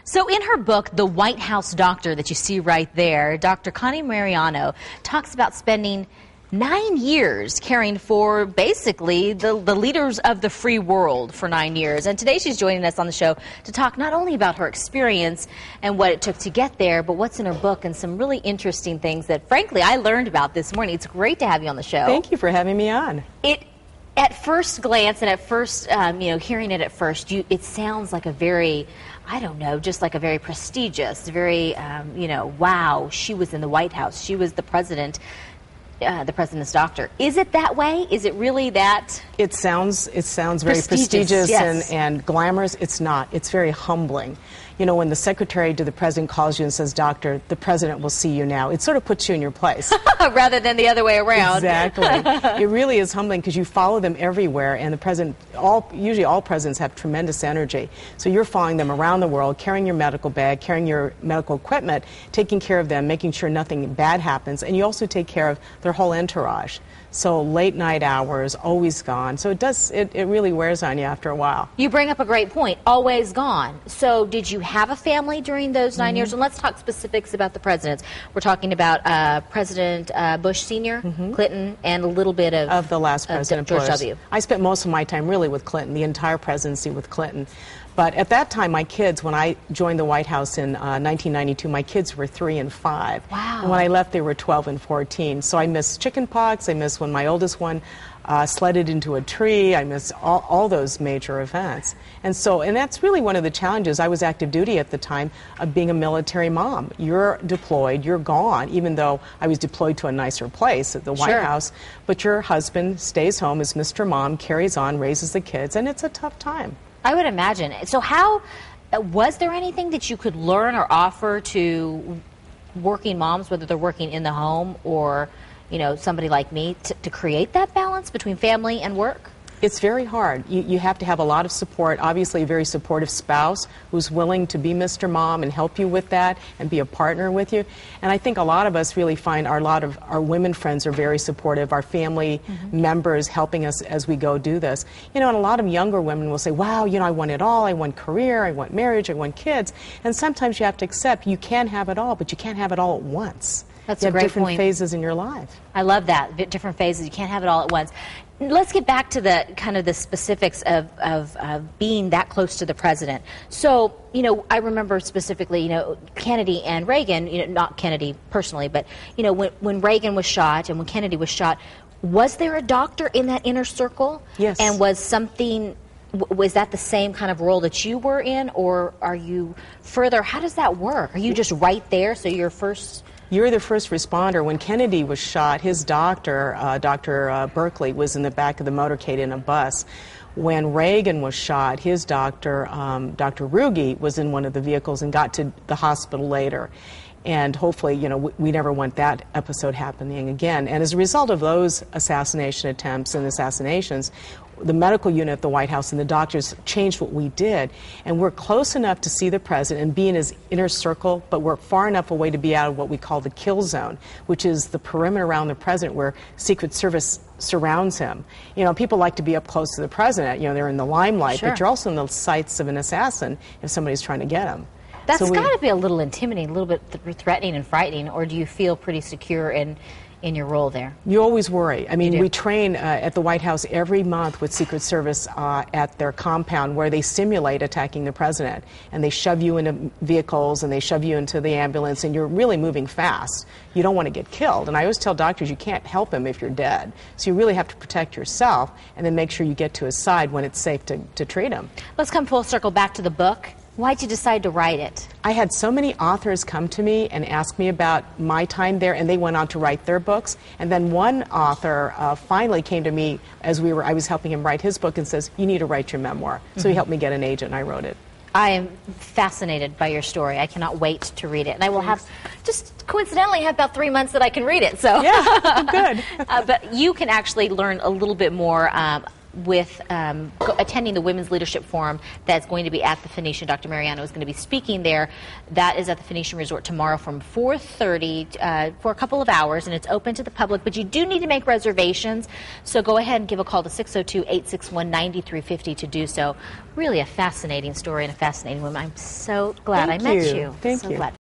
So in her book, The White House Doctor, that you see right there, Dr. Connie Mariano talks about spending 9 years caring for basically the leaders of the free world for 9 years. And today she's joining us on the show to talk not only about her experience and what it took to get there, but what's in her book and some really interesting things that, frankly, I learned about this morning. It's great to have you on the show. Thank you for having me on. At first glance and at first, hearing it at first, it sounds like a very, I don't know, just like a very prestigious, very, wow, she was in the White House. She was the president's doctor. Is it that way? Is it really that? It sounds very prestigious yes. and glamorous. It's not. It's very humbling. You know, when the secretary to the president calls you and says, "Doctor, the president will see you now," it sort of puts you in your place. Rather than the other way around. Exactly. It really is humbling because you follow them everywhere, and the president, usually all presidents have tremendous energy. So you're following them around the world, carrying your medical bag, carrying your medical equipment, taking care of them, making sure nothing bad happens, and you also take care of their whole entourage. So late night hours, always gone. So it really wears on you after a while. You bring up a great point, always gone. So did you have a family during those 9 years? And let's talk specifics about the presidents. We're talking about President Bush Sr., Clinton, and a little bit of the last president, George Bush. W. I spent most of my time really with Clinton, the entire presidency with Clinton. But at that time, my kids, when I joined the White House in 1992, my kids were 3 and 5. Wow. And when I left, they were 12 and 14. So I missed chicken pox. I missed when my oldest one sledded into a tree. I missed all those major events. And that's really one of the challenges. I was active duty at the time of being a military mom. You're deployed, you're gone, even though I was deployed to a nicer place at the White House. But your husband stays home as Mr. Mom, carries on, raises the kids, and it's a tough time. I would imagine. So was there anything that you could learn or offer to working moms, whether they're working in the home or, somebody like me, to create that balance between family and work? It's very hard. You have to have a lot of support, obviously a very supportive spouse who's willing to be Mr. Mom and help you with that and be a partner with you. And I think a lot of us really find a lot of our women friends are very supportive, our family members helping us as we go do this. And a lot of younger women will say, wow, I want it all. I want career, I want marriage, I want kids. And sometimes you have to accept you can have it all, but you can't have it all at once. That's a great different point. Phases in your life. I love that. Different phases. You can't have it all at once. Let's get back to the kind of the specifics of being that close to the president. So, I remember specifically, Kennedy and Reagan, not Kennedy personally, but, when Reagan was shot and when Kennedy was shot, was there a doctor in that inner circle? Yes. And was that the same kind of role that you were in, or are you further? How does that work? Are you just right there, so you're first? You're the first responder. When Kennedy was shot, his doctor, Dr. Berkeley, was in the back of the motorcade in a bus. When Reagan was shot, his doctor, Dr. Ruge, was in one of the vehicles and got to the hospital later. And hopefully, we never want that episode happening again. And as a result of those assassination attempts and assassinations, the medical unit at the White House and the doctors changed what we did. And we're close enough to see the president and be in his inner circle, but we're far enough away to be out of what we call the kill zone, which is the perimeter around the president where Secret Service surrounds him. People like to be up close to the president. They're in the limelight, Sure. but you're also in the sights of an assassin if somebody's trying to get him. That's got to be a little intimidating, a little bit threatening and frightening, or do you feel pretty secure in your role there? You always worry. I mean, we train at the White House every month with Secret Service at their compound where they simulate attacking the president. And they shove you into vehicles and they shove you into the ambulance, and you're really moving fast. You don't want to get killed. And I always tell doctors you can't help him if you're dead. So you really have to protect yourself and then make sure you get to his side when it's safe to treat him. Let's come full circle back to the book. Why'd you decide to write it? I had so many authors come to me and ask me about my time there, and they went on to write their books. And then one author finally came to me as I was helping him write his book and says, you need to write your memoir. So he helped me get an agent, and I wrote it. I am fascinated by your story. I cannot wait to read it. And I will just coincidentally have about 3 months that I can read it. So yeah, good. But you can actually learn a little bit more with attending the Women's Leadership Forum that's going to be at the Phoenician. Dr. Mariano is going to be speaking there. That is at the Phoenician Resort tomorrow from 4:30 for a couple of hours, and it's open to the public, but you do need to make reservations, so go ahead and give a call to 602-861-9350 to do so. Really a fascinating story and a fascinating woman. I'm so glad I met you. Thank you. Glad.